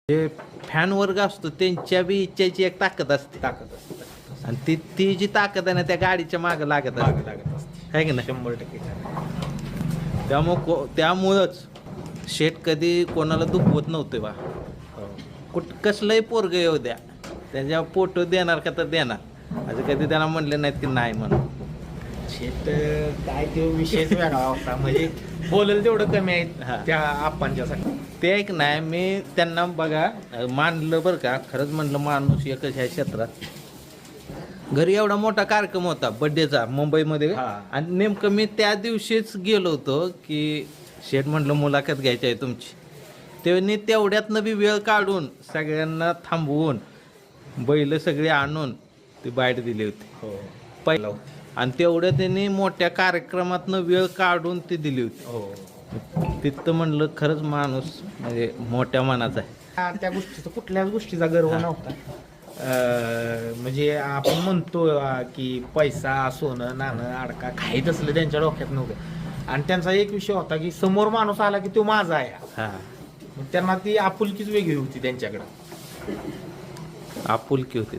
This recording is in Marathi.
जे फॅन वर्ग असतो त्यांच्या बी इच्छेची एक ताकद असते आणि ती जी ताकद आहे ना त्या गाडीच्या मागे लागत असते आहे की नाही 100% त्यामुळंच शेट कधी कोणाला दुखवत नव्हते बा. कसलंही पोरग येऊ द्या त्याच्या फोटो देणार का तर देणार असं कधी त्याला म्हणले नाहीत की नाही म्हणून. शेत काय ते विषयच वेगळा होता म्हणजे बोलेल तेवढं कमी हा. आहे त्या आप्पांच्यासाठी. ते एक नाही मी त्यांना बघा मानलं बरं का खरंच म्हणलं माणूस एकच ह्या क्षेत्रात. घरी एवढा मोठा कार्यक्रम होता बड्डेचा मुंबईमध्ये हा. आणि नेमकं मी त्या दिवशीच गेलो होतो की शेठ म्हटलं मुलाखत घ्यायची आहे तुमची. त्यांनी तेवढ्यातनं बी वेळ काढून सगळ्यांना थांबवून बैल सगळे आणून ती बाईट दिली होती पहिला आणि तेवढं त्यांनी मोठ्या कार्यक्रमातनं वेळ काढून ती दिली होती. तिथं म्हणलं खरंच माणूस म्हणजे मोठ्या मनाचा आहे. त्या गोष्टीचा कुठल्याच गोष्टीचा गर्व नव्हता. म्हणजे आपण म्हणतो की पैसा सोनं नाणं अडका काही तसलं त्यांच्या डोक्यात नव्हतं. आणि त्यांचा एक विषय होता की समोर माणूस आला की तो माझा आहे. हा मग त्यांना ती आपुलकीच वेगळी होती त्यांच्याकडे. आपुलकी होती.